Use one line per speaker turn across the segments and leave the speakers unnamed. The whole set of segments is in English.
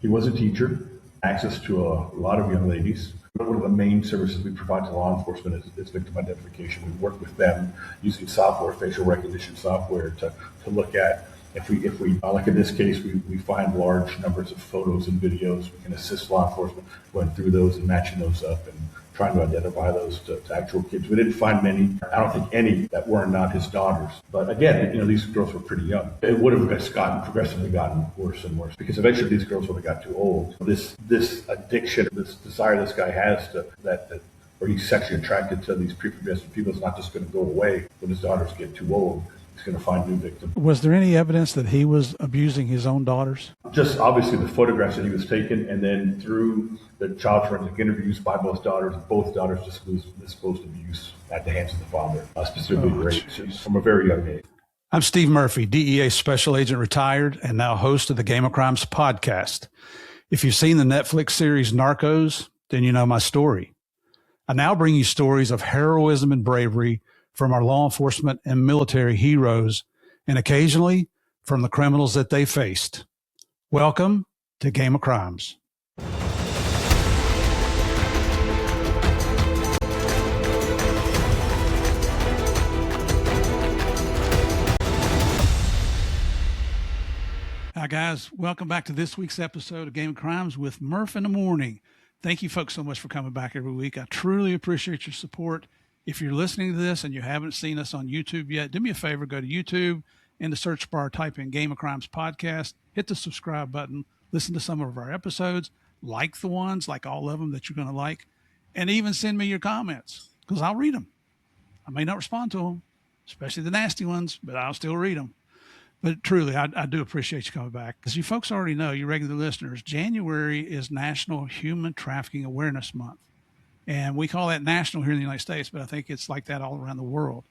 He was a teacher, access to a lot of young ladies. One of the main services we provide to law enforcement is victim identification. We work with them using software, facial recognition software, to look at if we like in this case, we find large numbers of photos and videos. We can assist law enforcement going through those and matching those up and trying to identify those to actual kids. We didn't find many. I don't think any that were not his daughters. But again, these girls were pretty young. It would have progressively gotten worse and worse because eventually these girls would have got too old. This addiction, this desire this guy has to that where he's sexually attracted to these prepubescent people is not just going to go away when his daughters get too old. He's going to find new victims.
Was there any evidence that he was abusing his own daughters?
Just obviously the photographs that he was taking, and then through the child forensic interviews by both daughters disclosed abuse at the hands of the father, specifically rape from a very young age.
I'm Steve Murphy, DEA Special Agent retired and now host of the Game of Crimes podcast. If you've seen the Netflix series Narcos, then you know my story. I now bring you stories of heroism and bravery from our law enforcement and military heroes, and occasionally from the criminals that they faced. Welcome to Game of Crimes. Hi guys, welcome back to this week's episode of Game of Crimes with Murph in the Morning. Thank you folks so much for coming back every week. I truly appreciate your support. If you're listening to this and you haven't seen us on YouTube yet, do me a favor, go to YouTube, in the search bar, type in Game of Crimes Podcast, hit the subscribe button, listen to some of our episodes, like the ones, like all of them that you're going to like, and even send me your comments because I'll read them. I may not respond to them, especially the nasty ones, but I'll still read them. But truly, I do appreciate you coming back. As you folks already know, you regular listeners, January is National Human Trafficking Awareness Month. And we call that national here in the United States, but I think it's like that all around the world.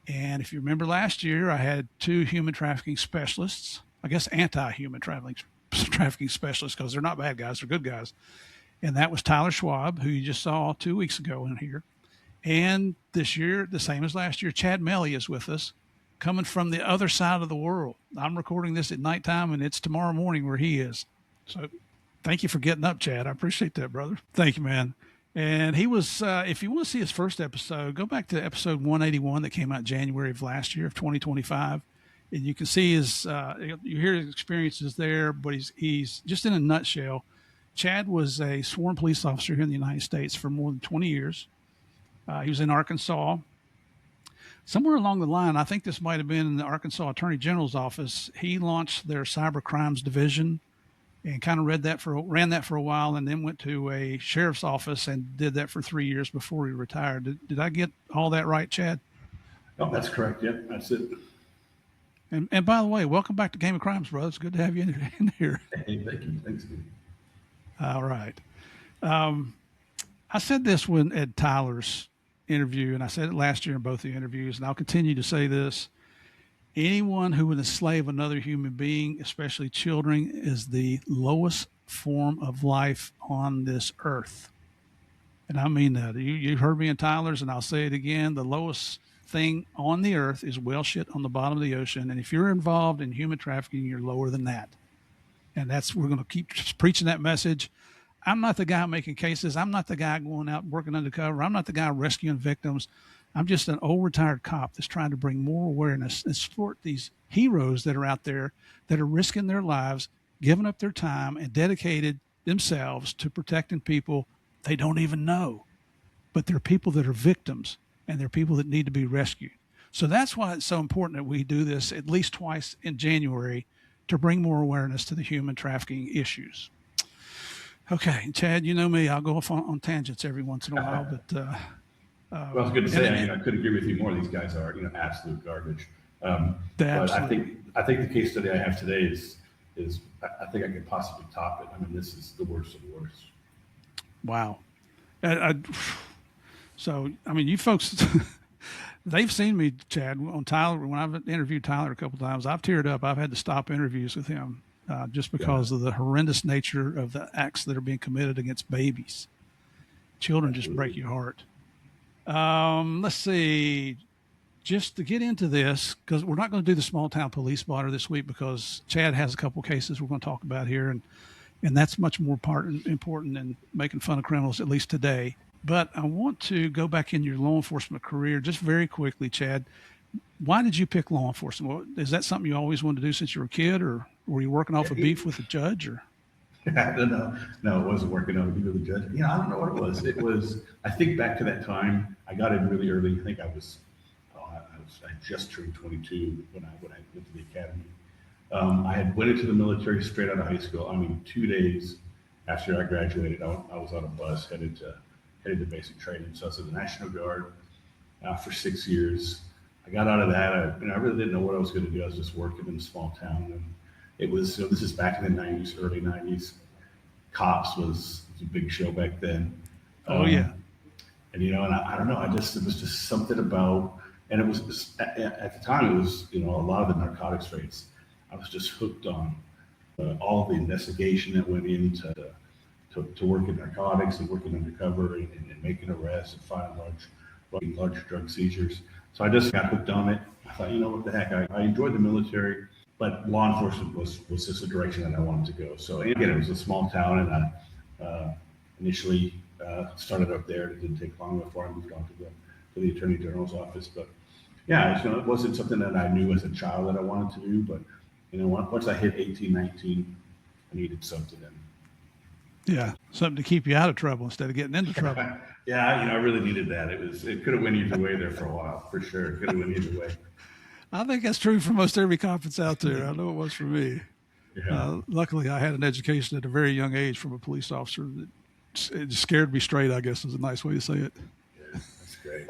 And if you remember last year, I had 2 human trafficking specialists, I guess anti-human trafficking specialists, because they're not bad guys, they're good guys. And that was Tyler Schwab, who you just saw 2 weeks ago in here. And this year, the same as last year, Chad Meli is with us, coming from the other side of the world. I'm recording this at nighttime, and it's tomorrow morning where he is. So thank you for getting up, Chad. I appreciate that, brother. Thank you, man. And he was, if you want to see his first episode, go back to episode 181 that came out January of last year of 2025. And you can see his, you hear his experiences there, but he's just in a nutshell. Chad was a sworn police officer here in the United States for more than 20 years. He was in Arkansas. Somewhere along the line, I think this might have been in the Arkansas Attorney General's office, he launched their cybercrimes division and kind of ran that for a while, and then went to a sheriff's office and did that for 3 years before he retired. Did I get all that right, Chad?
Oh, that's correct. Yeah, that's it.
And by the way, welcome back to Game of Crimes, brother. It's good to have you in here.
Hey, thank you. Thanks, dude.
All right. I said this at Tyler's interview, and I said it last year in both the interviews, and I'll continue to say this. Anyone who would enslave another human being, especially children, is the lowest form of life on this earth. And I mean that. You heard me in Tyler's, and I'll say it again. The lowest thing on the earth is whale shit on the bottom of the ocean. And if you're involved in human trafficking, you're lower than that. And we're going to keep preaching that message. I'm not the guy making cases. I'm not the guy going out working undercover. I'm not the guy rescuing victims. I'm just an old retired cop that's trying to bring more awareness and support these heroes that are out there that are risking their lives, giving up their time, and dedicated themselves to protecting people they don't even know. But they're people that are victims, and they're people that need to be rescued. So that's why it's so important that we do this at least twice in January to bring more awareness to the human trafficking issues. Okay, Chad, you know me. I'll go off on tangents every once in a while, but...
well, it's good to say. I could agree with you more. These guys are, absolute garbage. But I think the case study I have today is I think I could possibly top it. I mean, this is the worst of the worst.
Wow. So, I mean, you folks, they've seen me, Chad, on Tyler. When I've interviewed Tyler a couple of times, I've teared up. I've had to stop interviews with him just because of the horrendous nature of the acts that are being committed against babies. Children just break your heart. Let's see, just to get into this, because we're not going to do the small town police blotter this week because Chad has a couple cases we're going to talk about here. And that's much more important than making fun of criminals, at least today. But I want to go back in your law enforcement career just very quickly, Chad. Why did you pick law enforcement? Is that something you always wanted to do since you were a kid, or were you working off a beef with a judge? Or
I don't know. No, it wasn't working out to be with the judge. I don't know what it was. It was, I think back to that time, I got in really early. I think I just turned 22 when I went to the academy. I had went into the military straight out of high school. I mean, 2 days after I graduated, I was on a bus headed to basic training. So I was in the National Guard for 6 years. I got out of that. I really didn't know what I was going to do. I was just working in a small town, and it was. This is back in the '90s, early '90s. Cops was a big show back then.
oh yeah,
And I don't know. It was just something about, and it was at the time it was a lot of the narcotics rates. I was just hooked on all of the investigation that went into to work in narcotics and working undercover and making arrests and finding large drug seizures. So I just got hooked on it. I thought, what the heck? I enjoyed the military, but law enforcement was just the direction that I wanted to go. So again, it was a small town, and I initially started up there. It didn't take long before I moved on to the Attorney General's office. But yeah, it wasn't something that I knew as a child that I wanted to do. But once I hit 18, 19, I needed something.
yeah, something to keep you out of trouble instead of getting into trouble.
Yeah, I really needed that. It could have went either way there for a while, for sure. It could have went either way.
I think that's true for most every cop that's out there. I know it was for me.
Yeah.
Luckily, I had an education at a very young age from a police officer that it scared me straight, I guess is a nice way to say it.
Yeah, that's great.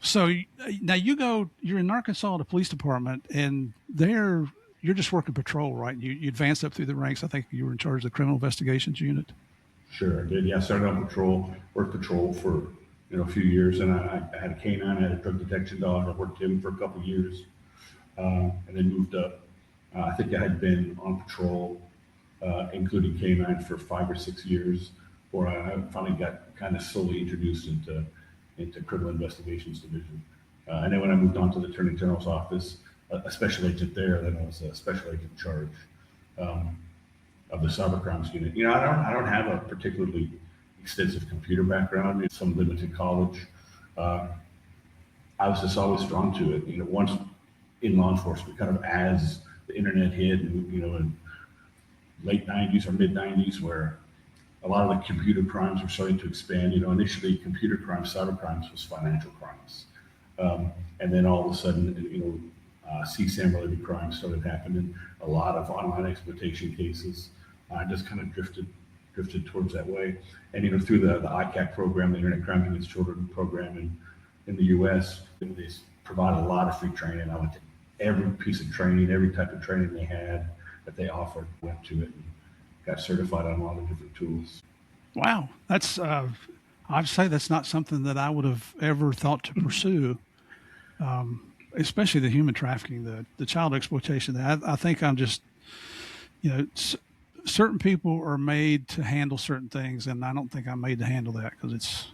So now you're in Arkansas, the police department, and there you're just working patrol, right? You advanced up through the ranks. I think you were in charge of the criminal investigations unit.
Sure, I did. Yeah, I started on patrol, worked patrol for a few years, and I had a canine, I had a drug detection dog. I worked him for a couple of years, and then moved up. I think I had been on patrol, including canine, for 5 or 6 years, before I finally got kind of slowly introduced into criminal investigations division. And then when I moved on to the Attorney General's office, a special agent there, then I was a special agent in charge of the cybercrimes unit. I don't have a particularly extensive computer background, some limited college. I was just always drawn to it. Once in law enforcement, kind of as the internet hit, in late '90s or mid '90s, where a lot of the computer crimes were starting to expand. Initially computer crimes, cyber crimes was financial crimes, and then all of a sudden, CSAM-related crimes started happening. A lot of online exploitation cases. I just kind of drifted towards that way. And through the ICAC program, the Internet Crimes Against Children program in the U.S., they provide a lot of free training. I went to every piece of training, every type of training they had that they offered. Went to it and got certified on a lot of different tools.
Wow, that's I'd say that's not something that I would have ever thought to pursue. Especially the human trafficking, the child exploitation. I think I'm just, certain people are made to handle certain things, and I don't think I'm made to handle that because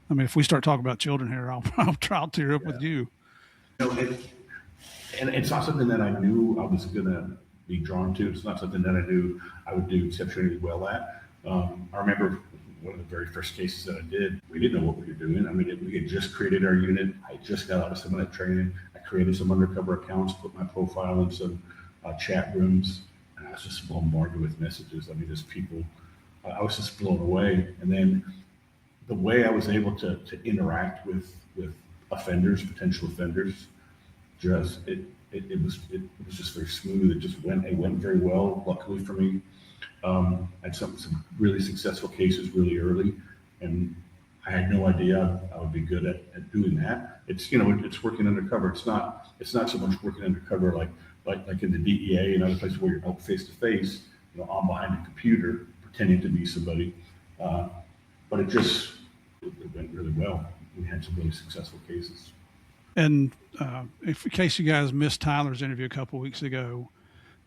if we start talking about children here, I'll tear up with you.
And it's not something that I knew I was going to be drawn to. It's not something that I knew I would do exceptionally well at. I remember one of the very first cases that I did, we didn't know what we were doing. We had just created our unit. I just got out of some of that training. I created some undercover accounts, put my profile in some chat rooms, and I was just bombarded with messages. Just people, I was just blown away. And then the way I was able to interact with offenders, potential offenders, it was just very smooth. It went very well, luckily for me. I had some really successful cases really early, and I had no idea I would be good at doing that. It's it's working undercover. It's not so much working undercover like in the DEA and other places where you're out face to face, I'm behind a computer pretending to be somebody. But it went really well. We had some really successful cases.
And in case you guys missed Tyler's interview a couple of weeks ago,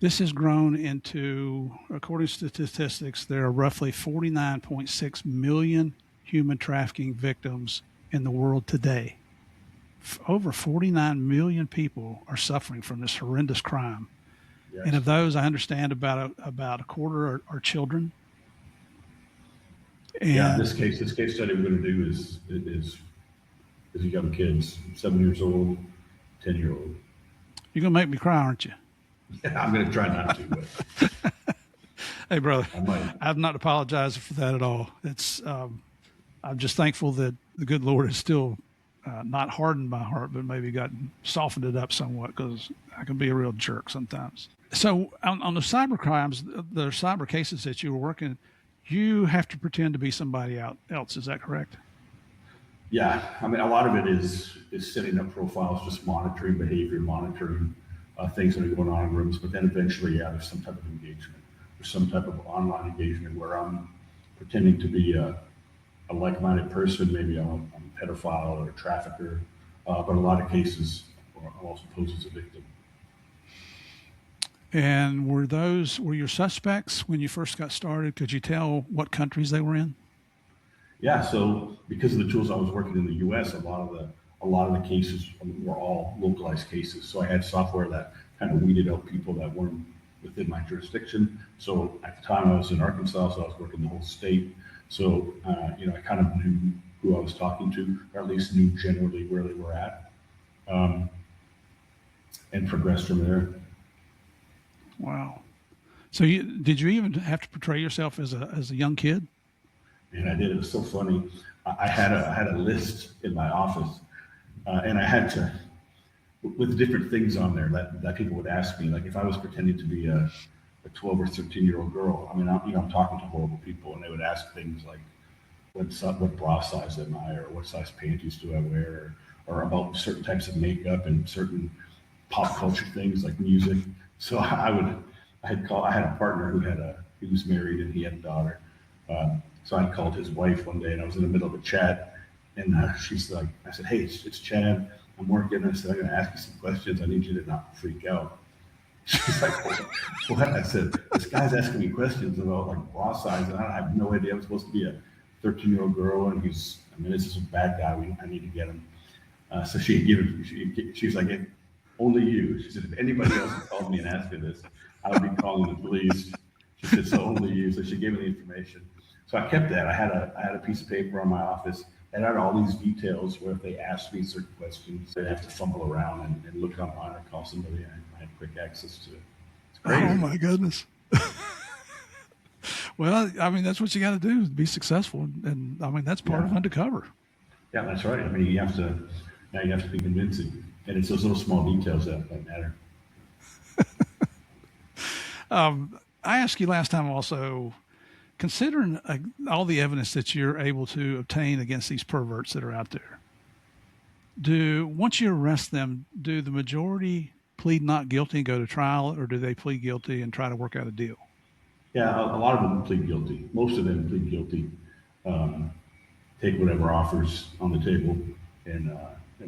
this has grown into, according to statistics, there are roughly 49.6 million human trafficking victims in the world today. Over 49 million people are suffering from this horrendous crime.
Yeah,
And of those, I understand about a quarter are children.
yeah.
And
This case study we're going to do is young kids, 7 years old, 10-year-old.
you're going to make me cry, aren't you?
Yeah, I'm going to try not to, but
Hey, brother,
I might.
I'm not apologizing for that at all. I'm just thankful that the good Lord has still not hardened my heart, but maybe gotten softened it up somewhat, because I can be a real jerk sometimes. So on the cyber crimes, the cyber cases that you were working, you have to pretend to be somebody else. Is that correct?
Yeah, I mean, a lot of it is setting up profiles, just monitoring behavior, monitoring things that are going on in rooms. But then eventually, yeah, there's some type of engagement. There's some type of online engagement where I'm pretending to be a like-minded person. Maybe I'm a pedophile or a trafficker. But in a lot of cases, I'm also posed as a victim.
And were your suspects when you first got started? Could you tell what countries they were in?
Yeah, so because of the tools I was working in the U.S., a lot of the cases were all localized cases. So I had software that kind of weeded out people that weren't within my jurisdiction. So at the time I was in Arkansas, so I was working the whole state. So I kind of knew who I was talking to, or at least knew generally where they were at, and progressed from there.
Wow. So did you even have to portray yourself as a young kid?
And I did. It was so funny. I had a list in my office, and I had to, with different things on there that people would ask me, like if I was pretending to be a 12 or 13-year-old girl. I mean, I'm talking to horrible people, and they would ask things like, what bra size am I, or what size panties do I wear, or about certain types of makeup and certain pop culture things like music. So I had a partner he was married and he had a daughter. So I called his wife one day, and I was in the middle of a chat, and she's like, I said, "Hey, it's Chad. I'm working." I said, "I'm going to ask you some questions. I need you to not freak out." She's like, "What?" I said, "This guy's asking me questions about like bra size, and I have no idea. I'm supposed to be a 13-year-old girl, and this is a bad guy. I need to get him." So she's like, "Only you." She said, "If anybody else had called me and asked me this, I would be calling the police." She said, "So only you." So she gave me the information. So I kept that. I had a piece of paper on my office and I had all these details where if they asked me certain questions, they'd have to fumble around and look online or call somebody. I had quick access to it. It's crazy.
Oh my goodness. Well, I mean, that's what you got to do to be successful. And I mean, that's part of Undercover.
Yeah, that's right. I mean, you have to be convincing. And it's those little small details that matter.
I asked you last time also, considering all the evidence that you're able to obtain against these perverts that are out there, once you arrest them, do the majority plead not guilty and go to trial, or do they plead guilty and try to work out a deal?
Yeah, a lot of them plead guilty. Most of them plead guilty, take whatever offers on the table, and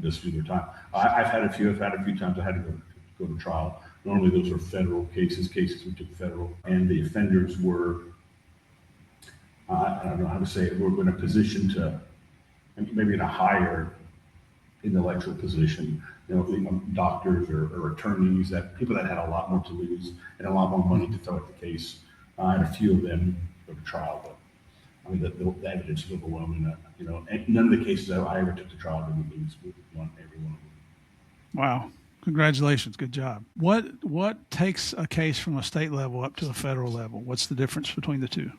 just do their time. I've had a few. I've had a few times I had to go to trial. Normally those were federal cases we took federal, and the offenders were, I don't know how to say it, we're in a position to, maybe in a higher intellectual position, doctors or attorneys, that people that had a lot more to lose and a lot more money to throw at the case. I had a few of them go to trial, but I mean, the evidence is overwhelming. And none of the cases that I ever took to trial didn't lose. We won every one of them.
Wow. Congratulations. Good job. What takes a case from a state level up to a federal level? What's the difference between the two?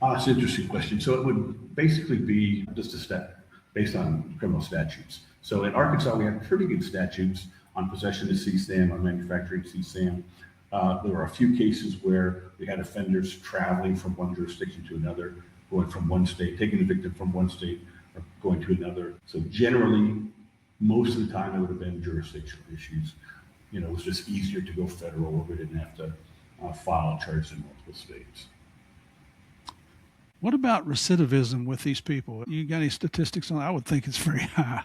It's an interesting question. So it would basically be just a step based on criminal statutes. So in Arkansas, we have pretty good statutes on possession of CSAM, on manufacturing CSAM. There were a few cases where we had offenders traveling from one jurisdiction to another, going from one state, taking the victim from one state or going to another. So generally, most of the time it would have been jurisdictional issues. It was just easier to go federal where we didn't have to file charges in multiple states.
What about recidivism with these people? You got any statistics on that? I would think it's very high.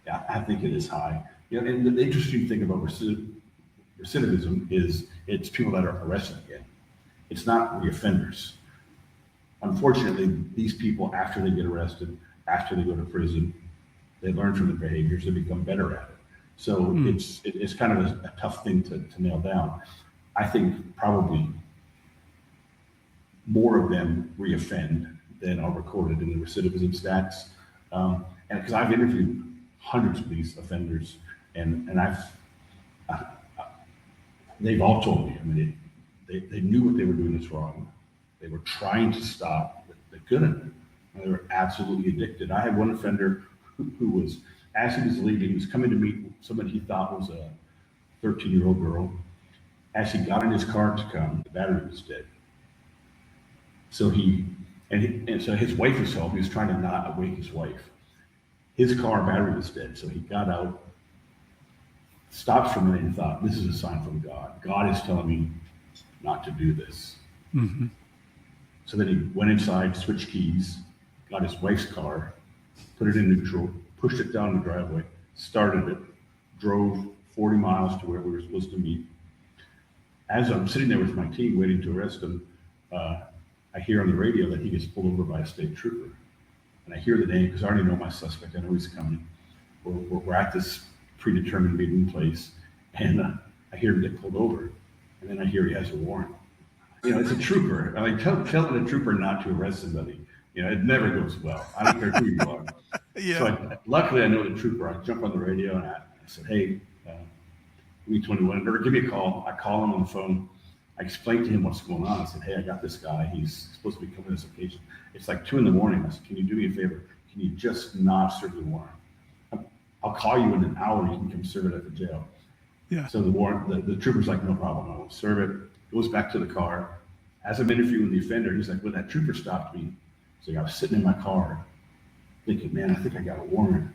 Yeah, I think it is high. And the interesting thing about recidivism is it's people that are arrested again. It's not the offenders. Unfortunately, these people, after they get arrested, after they go to prison, they learn from the behaviors, they become better at it. So it's kind of a tough thing to nail down. I think probably more of them reoffend than are recorded in the recidivism stats. And because I've interviewed hundreds of these offenders, and they've all told me, I mean, they knew what they were doing was wrong. They were trying to stop, but they couldn't. And they were absolutely addicted. I had one offender who was, as he was leaving, he was coming to meet somebody he thought was a 13-year-old girl. As he got in his car to come, the battery was dead. So so his wife was home. He was trying to not awake his wife. His car battery was dead. So he got out, stopped for a minute and thought, this is a sign from God. God is telling me not to do this.
Mm-hmm.
So then he went inside, switched keys, got his wife's car, put it in neutral, pushed it down the driveway, started it, drove 40 miles to where we were supposed to meet. As I'm sitting there with my team waiting to arrest him, I hear on the radio that he gets pulled over by a state trooper. And I hear the name because I already know my suspect. I know he's coming. We're at this predetermined meeting place, and I hear him get pulled over. And then I hear he has a warrant. It's a trooper. I mean, telling a trooper not to arrest somebody, it never goes well. I don't care who you are.
Yeah.
So luckily, I know the trooper. I jump on the radio and I said, hey, give me 21, or give me a call. I call him on the phone. I explained to him what's going on. I said, hey, I got this guy. He's supposed to be coming to this occasion. It's like 2 a.m. I said, can you do me a favor? Can you just not serve the warrant? I'll call you in an hour. You can come serve it at the jail.
Yeah.
So the warrant, the trooper's like, no problem. I won't serve it. Goes back to the car. As I'm interviewing the offender, he's like, well, that trooper stopped me. So I was sitting in my car thinking, man, I think I got a warrant.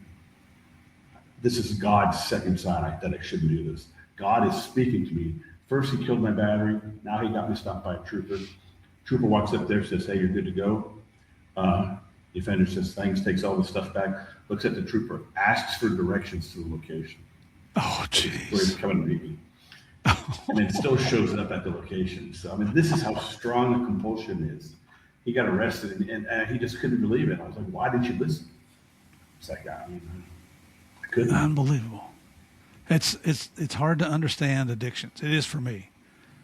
This is God's second sign that I shouldn't do this. God is speaking to me. First, he killed my battery. Now he got me stopped by a trooper. Trooper walks up there, says, hey, you're good to go. The offender says, thanks, takes all the stuff back, looks at the trooper, asks for directions to the location.
Oh,
Where
jeez.
he's coming to meet me. And then still shows up at the location. So, I mean, this is how strong the compulsion is. He got arrested, and he just couldn't believe it. I was like, why didn't you listen? It's like, I couldn't.
Unbelievable. It's hard to understand addictions. It is for me.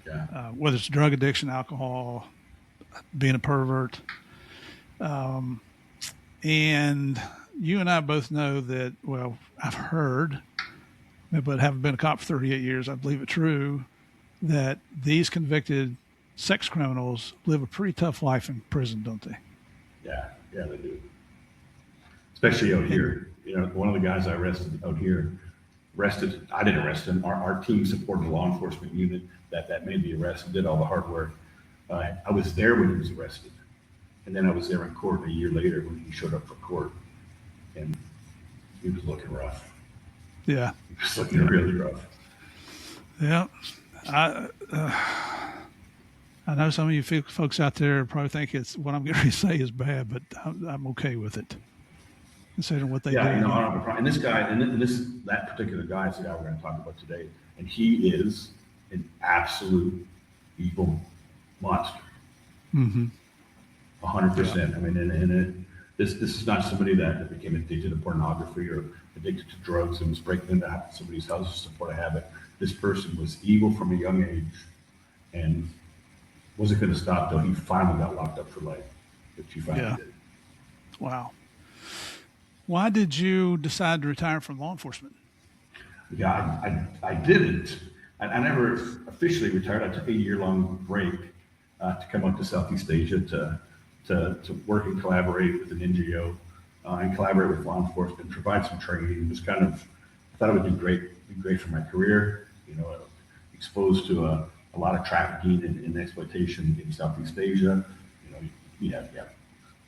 Yeah.
Whether it's drug addiction, alcohol, being a pervert. And you and I both know that, well, I've heard, but haven't been a cop for 38 years, I believe it true, that these convicted sex criminals live a pretty tough life in prison, don't they?
Yeah, they do. Especially out here. One of the guys I arrested out here, I didn't arrest him. Our team supported the law enforcement unit that made the arrest and did all the hard work. I was there when he was arrested. And then I was there in court a year later when he showed up for court. And he was looking rough.
Yeah.
He was looking really rough.
Yeah. I know some of you folks out there probably think it's what I'm going to say is bad, but I'm okay with it, considering what they do.
Yeah, I don't have a problem. And this guy, that particular guy is the guy we're going to talk about today, and he is an absolute evil monster.
Mm-hmm.
100%. I mean, this is not somebody that became addicted to pornography or addicted to drugs and was breaking into somebody's house to support a habit. This person was evil from a young age, and wasn't going to stop till he finally got locked up for life, which he finally did.
Wow. Why did you decide to retire from law enforcement?
Yeah, I didn't. I never officially retired. I took a year-long break to come up to Southeast Asia to work and collaborate with an NGO and collaborate with law enforcement, provide some training. It was kind of, I thought it would be great for my career. Exposed to a lot of trafficking and exploitation in Southeast Asia. You have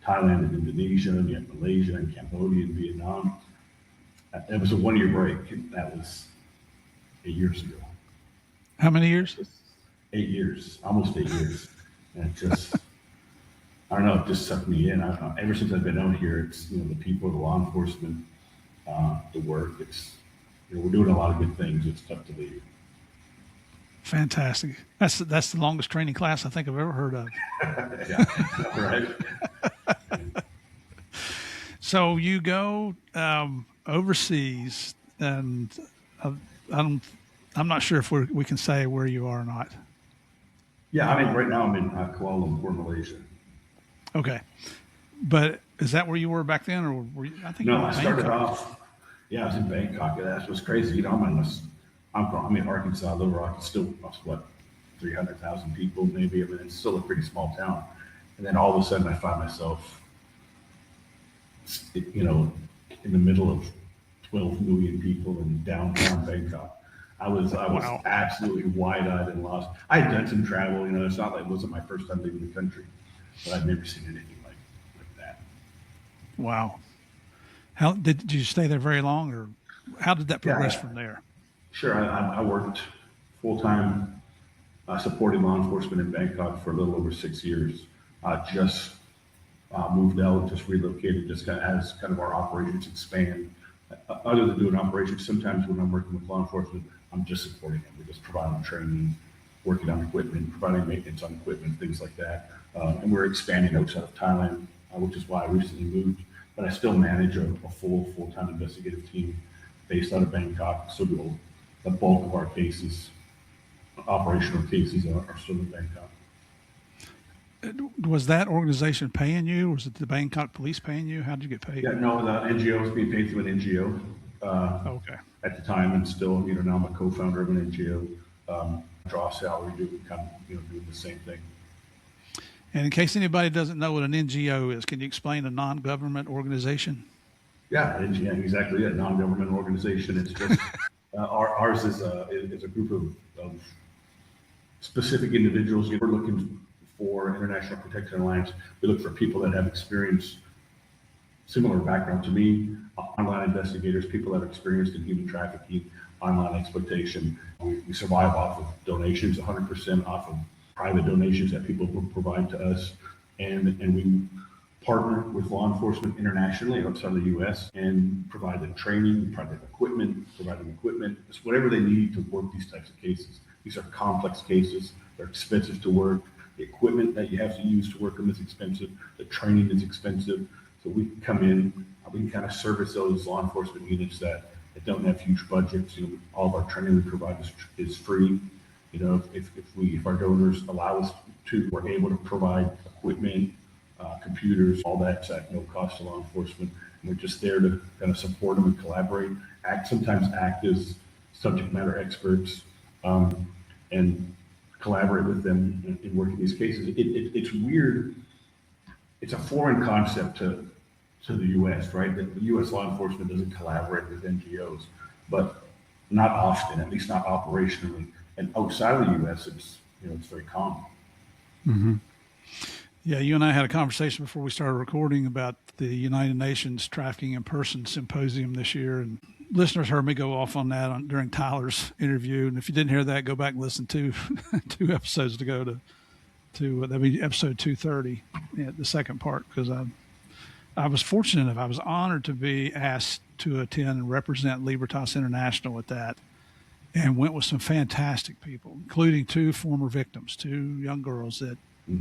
Thailand and Indonesia, and you have Malaysia and Cambodia and Vietnam. It was a 1-year break. That was 8 years ago.
How many years?
8 years, almost 8 years. And it just, I don't know, it just sucked me in. I don't know. Ever since I've been out here, it's, the people, the law enforcement, the work, it's, we're doing a lot of good things. It's tough to leave.
Fantastic. That's the longest training class I think I've ever heard of.
Yeah, right.
So you go overseas, and I'm not sure if we can say where you are or not.
Yeah, I mean, right now I'm in Kuala Lumpur, Malaysia.
Okay. But is that where you were back then, or were you, I think you
No,
were
I
in
started
Bangkok.
off, yeah, I was in Bangkok. Yeah, that's what's crazy. I'm in Arkansas, Little Rock. It's still, what, 300,000 people maybe. I mean, it's still a pretty small town. And then all of a sudden I find myself, you know, in the middle of 12 million people in downtown Bangkok. I was
Wow.
absolutely wide-eyed and lost. I had done some travel, it's not like it wasn't my first time leaving the country, but I'd never seen anything like that.
Wow. How did you stay there very long, or how did that progress
Yeah,
from there?
sure. I worked full-time supporting law enforcement in Bangkok for a little over 6 years. Just moved out, just relocated, just kind of as kind of our operations expand. Other than doing operations, sometimes when I'm working with law enforcement, I'm just supporting them. We're just providing training, working on equipment, providing maintenance on equipment, things like that. And we're expanding outside of Thailand, which is why I recently moved. But I still manage a full-time investigative team based out of Bangkok. So the bulk of our cases, operational cases, are still in Bangkok.
Was that organization paying you? Was it the Bangkok police paying you? How did you get paid?
Yeah, no, the NGO was being paid through an NGO
Okay.
at the time, and still, now I'm a co-founder of an NGO. Draw salary, doing kind of, doing the same thing.
And in case anybody doesn't know what an NGO is, can you explain a non-government organization?
Yeah, NGO, exactly it. Non-government organization. It's just ours is a group of specific individuals. We're looking for International Protection Alliance. We look for people that have experience, similar background to me, online investigators, people that are experienced in human trafficking, online exploitation. We survive off of donations, 100% off of private donations that people will provide to us. And we partner with law enforcement internationally outside of the U.S. and provide them training, provide them equipment, just whatever they need to work these types of cases. These are complex cases. They're expensive to work. The equipment that you have to use to work them is expensive. The training is expensive. So we come in, we can kind of service those law enforcement units that don't have huge budgets. All of our training we provide is free. If our donors allow us to, we're able to provide equipment, computers, all that's at no cost to law enforcement. And we're just there to kind of support them and collaborate, sometimes act as subject matter experts, and collaborate with them in working these cases. It's weird. It's a foreign concept to the U.S., right? The U.S. law enforcement doesn't collaborate with NGOs, but not often, at least not operationally. And outside of the U.S., it's very common.
Mm-hmm. Yeah, you and I had a conversation before we started recording about the United Nations Trafficking in Person Symposium this year, and listeners heard me go off on that during Tyler's interview. And if you didn't hear that, go back and listen to 2 episodes ago to that'd be episode 230, the second part, because I was fortunate enough, I was honored to be asked to attend and represent Libertas International at that, and went with some fantastic people, including 2 former victims, 2 young girls that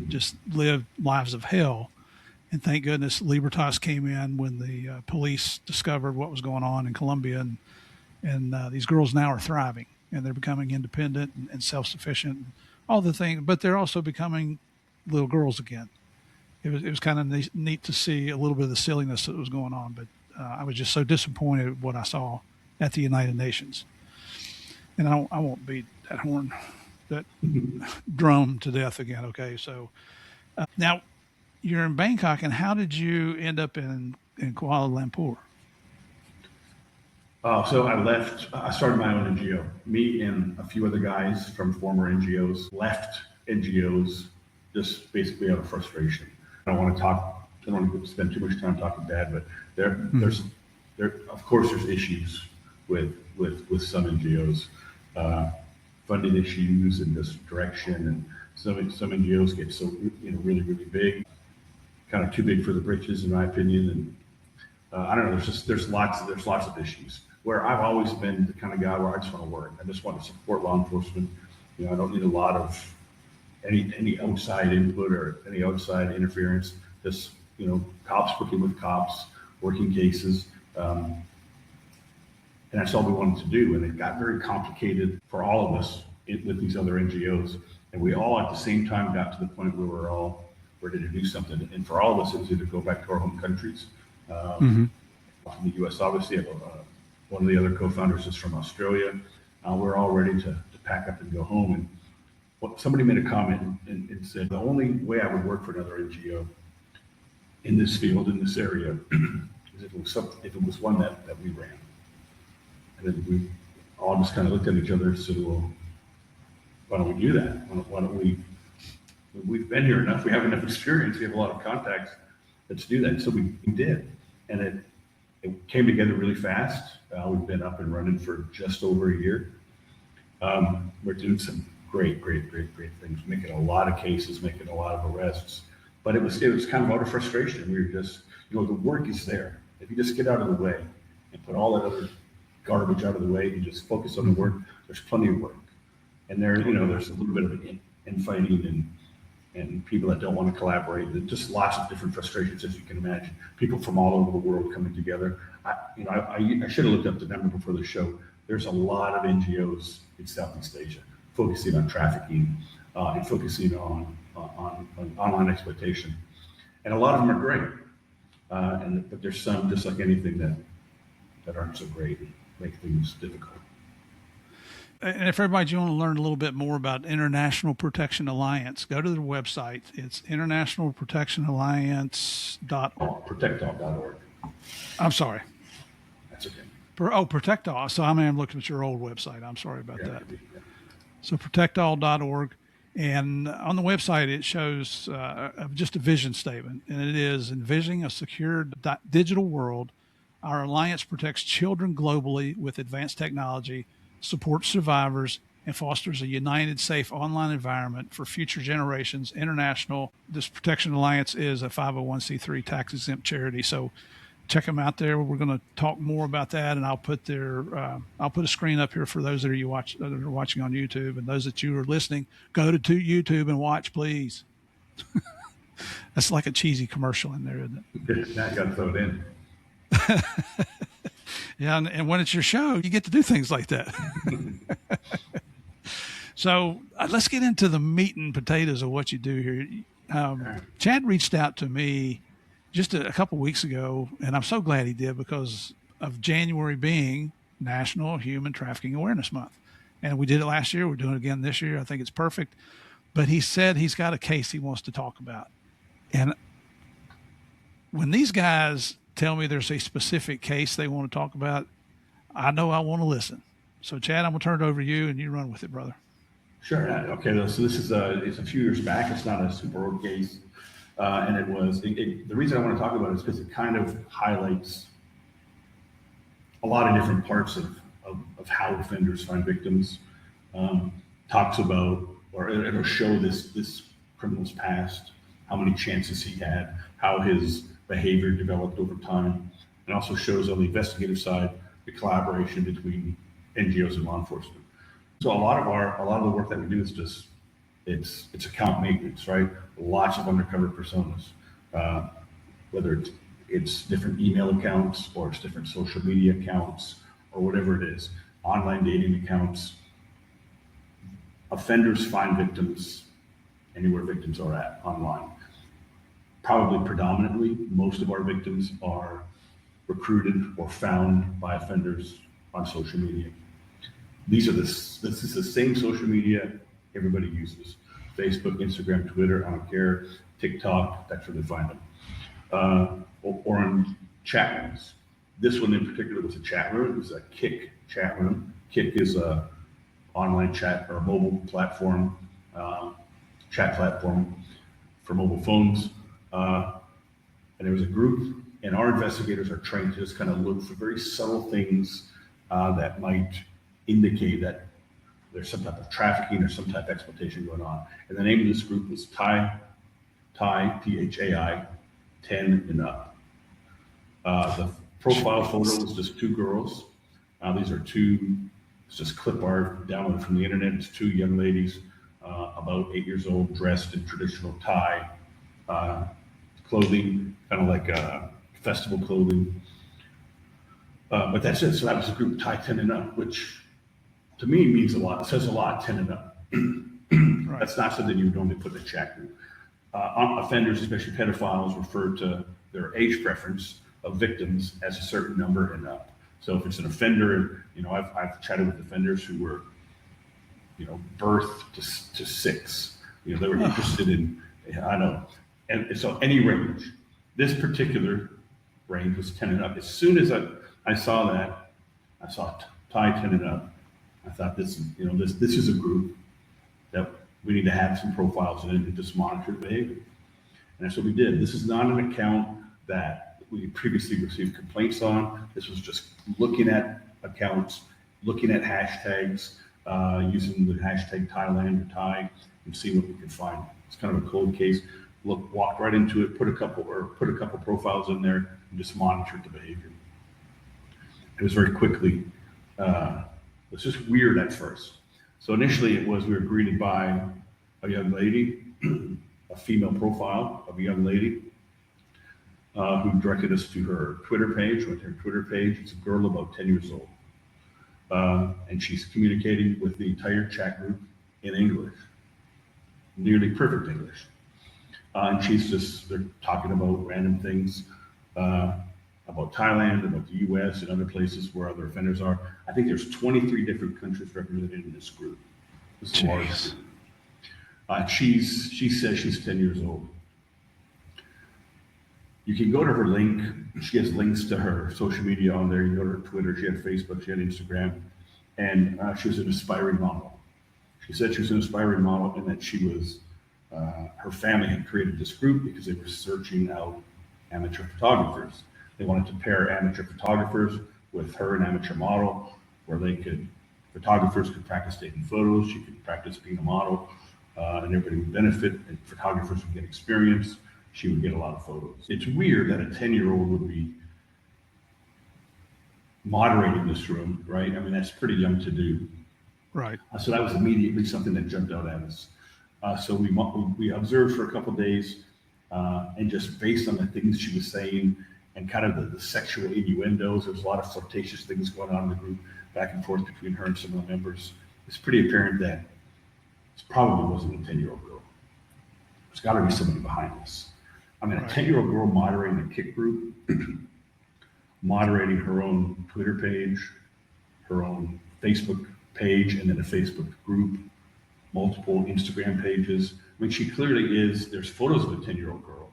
just lived lives of hell. And thank goodness Libertas came in when the police discovered what was going on in Colombia, and these girls now are thriving, and they're becoming independent and self-sufficient, and all the things, but they're also becoming little girls again. It was kind of neat to see a little bit of the silliness that was going on, but I was just so disappointed with what I saw at the United Nations. And I won't beat that drum to death again. Okay, so now you're in Bangkok, and how did you end up in Kuala Lumpur?
So I started my own NGO. Me and a few other guys from former NGOs left NGOs just basically out of frustration. I don't want to spend too much time talking bad, but there's of course there's issues with some NGOs, funding issues and just direction, and some NGOs get so really big, kind of too big for the britches in my opinion, and I don't know. There's lots of issues where I've always been the kind of guy where I just want to work. I just want to support law enforcement. I don't need a lot of any outside input or any outside interference. Just cops working with cops, working cases. And that's all we wanted to do. And it got very complicated for all of us with these other NGOs. And we all at the same time got to the point where we're all ready to do something. And for all of us, it was either go back to our home countries. In the U.S., obviously, one of the other co-founders is from Australia. We're all ready to pack up and go home. And somebody made a comment and said, the only way I would work for another NGO in this field, in this area, is if it was one that we ran. And then we all just kind of looked at each other and said, well, why don't we do that? Why don't we, we've been here enough, we have enough experience, we have a lot of contacts, let's do that. So we did. And it came together really fast. We've been up and running for just over a year. We're doing some great things, making a lot of cases, making a lot of arrests. But it was kind of out of frustration. We were just, the work is there. If you just get out of the way and put all that other garbage out of the way, you just focus on the work, there's plenty of work. And there's a little bit of infighting and people that don't want to collaborate. There's just lots of different frustrations, as you can imagine. People from all over the world coming together. I should have looked up the number before the show. There's a lot of NGOs in Southeast Asia focusing on trafficking and focusing on online exploitation. And a lot of them are great. But there's some, just like anything, that aren't so great and make things difficult.
And if everybody, you want to learn a little bit more about International Protection Alliance, go to their website. It's internationalprotectionalliance.org.
Protectall.org.
I'm sorry.
That's okay.
Protectall. So I'm looking at your old website. I'm sorry about that. So protectall.org. And on the website, it shows just a vision statement. And it is envisioning a secure digital world. Our alliance protects children globally with advanced technology, supports survivors, and fosters a united, safe online environment for future generations. This Protection Alliance is a 501c3 tax-exempt charity. So check them out there. We're going to talk more about that, and I'll put a screen up here for those that are watching on YouTube, and those that you are listening. Go to YouTube and watch, please. That's like a cheesy commercial in there, isn't
it? Now you got to throw it in.
Yeah, and when it's your show, you get to do things like that. So let's get into the meat and potatoes of what you do here. Chad reached out to me just a couple weeks ago, and I'm so glad he did because of January being National Human Trafficking Awareness Month. And we did it last year. We're doing it again this year. I think it's perfect. But he said he's got a case he wants to talk about. And when these guys tell me there's a specific case they want to talk about, I know I want to listen. So, Chad, I'm going to turn it over to you, and you run with it, brother.
Sure. Okay. So this is it's a few years back. It's not a super old case. And the reason I want to talk about it is because it kind of highlights a lot of different parts of how offenders find victims, talks about, or it'll show this criminal's past, how many chances he had, how his behavior developed over time, and also shows on the investigative side the collaboration between NGOs and law enforcement. So a lot of the work that we do is just it's account maintenance, right? Lots of undercover personas, whether it's different email accounts or it's different social media accounts or whatever it is, online dating accounts. Offenders find victims anywhere victims are at online. Probably predominantly, most of our victims are recruited or found by offenders on social media. This is the same social media everybody uses. Facebook, Instagram, Twitter, I don't care, TikTok, that's where they find them. Or on chat rooms. This one in particular was a chat room. It was a Kik chat room. Kik is a online chat or a mobile platform, chat platform for mobile phones. And there was a group, and our investigators are trained to just kind of look for very subtle things that might indicate that there's some type of trafficking or some type of exploitation going on. And the name of this group was Thai, Thai, 10 and up. The profile photo was just two girls. It's just clip art downloaded from the internet. It's two young ladies, about 8 years old, dressed in traditional Thai clothing, kind of like festival clothing. But that's it. So that was the group Thai 10 and up, which to me means a lot. It says a lot, 10 and up.
Right.
That's not something you would normally put in a chat group. Offenders, especially pedophiles, refer to their age preference of victims as a certain number and up. So if it's an offender, I've chatted with offenders who were, birth to 6. They were interested in, I know. And so any range. This particular range was 10 and up. As soon as I saw that, I saw Thai 10 and up. I thought this is a group that we need to have some profiles in it and just monitor the behavior. And that's what we did. This is not an account that we previously received complaints on. This was just looking at accounts, looking at hashtags, using the hashtag Thailand or Thai, and see what we could find. It's kind of a cold case. Walked right into it, put a couple profiles in there, and just monitored the behavior. It was very quickly. It was just weird at first. So initially, we were greeted by a young lady, a female profile of a young lady, who directed us to her Twitter page. Went to her Twitter page. It's a girl about 10 years old. And she's communicating with the entire chat group in English, nearly perfect English. And they're talking about random things, about Thailand, about the US, and other places where other offenders are. I think there's 23 different countries represented in this group. This is a large group. She says she's 10 years old. You can go to her link. She has links to her social media on there. You go to her Twitter. She had Facebook. She had Instagram. And she was an aspiring model. She said she was an aspiring model and that she was, her family had created this group because they were searching out amateur photographers. They wanted to pair amateur photographers with her, an amateur model, where photographers could practice taking photos. She could practice being a model, and everybody would benefit. And photographers would get experience. She would get a lot of photos. It's weird that a 10-year-old would be moderating this room, right? I mean, that's pretty young to do.
Right.
So that was immediately something that jumped out at us. So we observed for a couple of days, and just based on the things she was saying and kind of the sexual innuendos, there was a lot of flirtatious things going on in the group, back and forth between her and some of the members. It's pretty apparent that it probably wasn't a 10-year-old girl. There's got to be somebody behind this. I mean, a 10-year-old girl moderating a kick group, moderating her own Twitter page, her own Facebook page, and then a Facebook group, multiple Instagram pages. I mean, she clearly is, there's photos of a 10-year-old girl.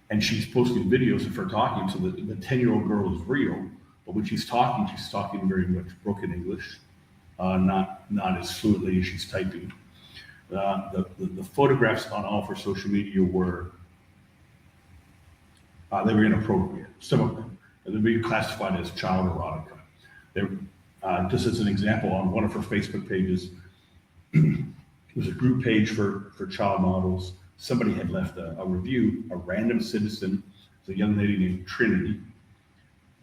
And she's posting videos of her talking, so the 10-year-old girl is real, but when she's talking very much broken English, not as fluently as she's typing. The photographs on all of her social media were they were inappropriate. Some of them, they're being classified as child erotica. Just as an example, on one of her Facebook pages, it was a group page for child models. Somebody had left a review, a random citizen, a young lady named Trinity,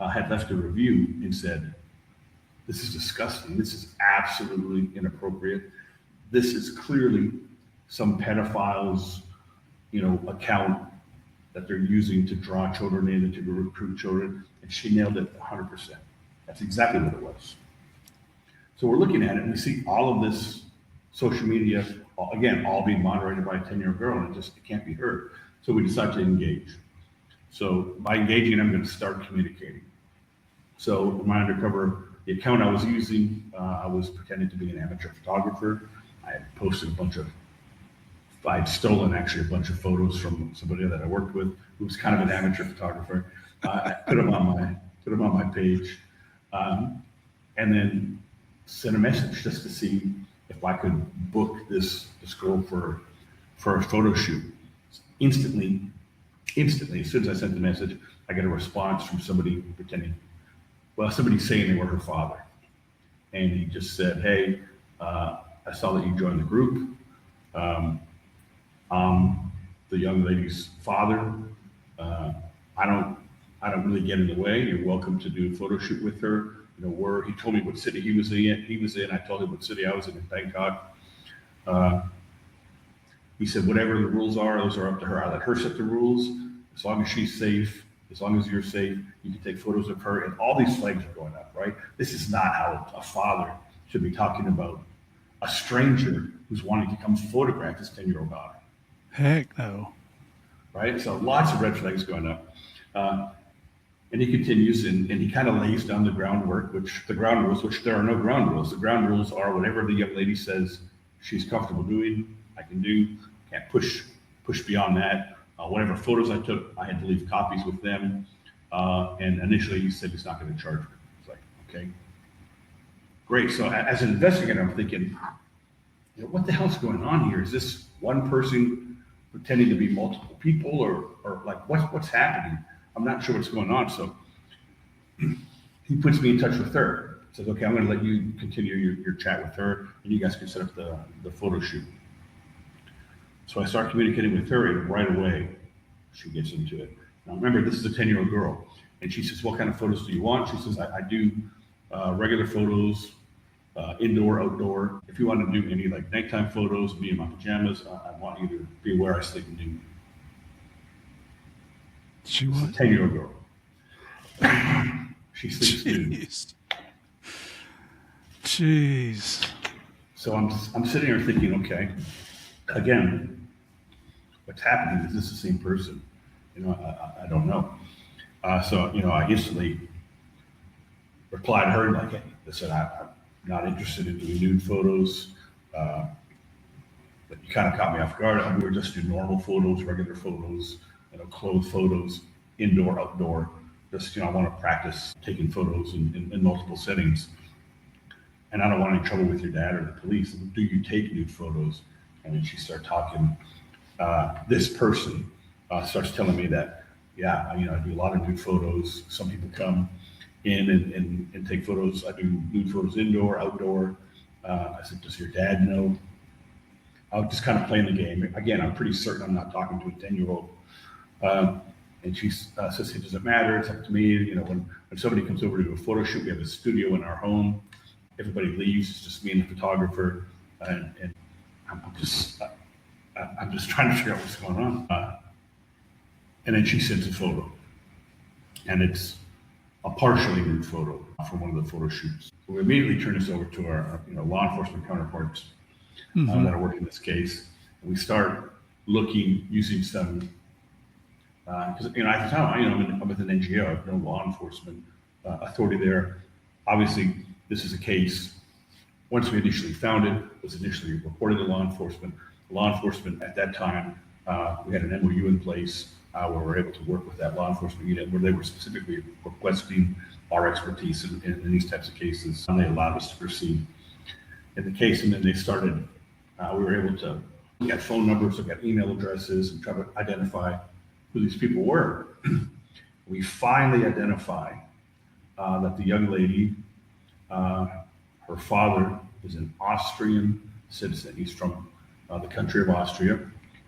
had left a review and said, "This is disgusting. This is absolutely inappropriate. This is clearly some pedophile's, account that they're using to draw children in and to recruit children." And she nailed it 100%. That's exactly what it was. So we're looking at it and we see all of this social media, again, all being moderated by a 10-year-old girl, and it can't be heard. So we decided to engage. So by engaging, I'm going to start communicating. So in my Undercover, the account I was using, I was pretending to be an amateur photographer. I had posted I'd stolen actually a bunch of photos from somebody that I worked with who was kind of an amateur photographer. I put them on my page, and then sent a message just to see if I could book this girl for a photo shoot. Instantly, as soon as I sent the message, I got a response from somebody somebody saying they were her father. And he just said, "Hey, I saw that you joined the group. I'm the young lady's father. I don't really get in the way. You're welcome to do a photo shoot with her. He told me what city he was in. I told him what city I was in Bangkok. He said, whatever the rules are, those are up to her. I let her set the rules. As long as she's safe, As long as you're safe, you can take photos of her, and all these flags are going up, right? This is not how a father should be talking about a stranger who's wanting to come photograph his 10-year-old daughter.
Heck no.
Right? So lots of red flags going up. And he continues and he kind of lays down the groundwork, which there are no ground rules. The ground rules are whatever the young lady says she's comfortable doing, I can do. Can't push beyond that. Whatever photos I took, I had to leave copies with them. And initially he said he's not going to charge me. It's like, okay, great. So as an investigator, I'm thinking, what the hell's going on here? Is this one person pretending to be multiple people, or like what's happening? I'm not sure what's going on. So he puts me in touch with her. Says, okay, I'm going to let you continue your chat with her, and you guys can set up the photo shoot. So I start communicating with her, and right away she gets into it. Now remember, this is a 10-year-old girl, and she says, what kind of photos do you want? She says, I do regular photos, indoor, outdoor. If you want to do any like nighttime photos, me in my pajamas, I want you to be aware I sleep nude.
She what?
It's a 10-year-old girl. She sleeps nude.
Jeez.
So I'm sitting here thinking, okay, again, what's happening? Is this the same person? I don't know. So I instantly replied to her like, hey, listen, I'm not interested in doing nude photos. But you kind of caught me off guard. We were just do normal photos, regular photos, clothes photos, indoor, outdoor. Just I want to practice taking photos in multiple settings. And I don't want any trouble with your dad or the police. Do you take nude photos? And then she started talking. This person starts telling me that, yeah, I do a lot of nude photos. Some people come in and take photos. I do nude photos indoor, outdoor. I said, does your dad know? I was just kind of playing the game. Again, I'm pretty certain I'm not talking to a 10-year-old. And she says, it doesn't matter. It's up to me. When somebody comes over to do a photo shoot, we have a studio in our home. Everybody leaves. It's just me and the photographer. And I'm just trying to figure out what's going on. And then she sends a photo. And it's a partially nude photo from one of the photo shoots. So we immediately turn this over to our law enforcement counterparts that are working this case. And we start looking, using some, because at the time, I'm with an NGO, I have no law enforcement authority there. Obviously, this is a case, once we initially found it, was initially reported to law enforcement. Law enforcement at that time, we had an MOU in place where we were able to work with that law enforcement unit where they were specifically requesting our expertise in these types of cases, and they allowed us to proceed in the case. And then they started, we were able to look at phone numbers, look at email addresses, and try to identify who these people were. We finally identify that the young lady, her father is an Austrian citizen. He's from the country of Austria.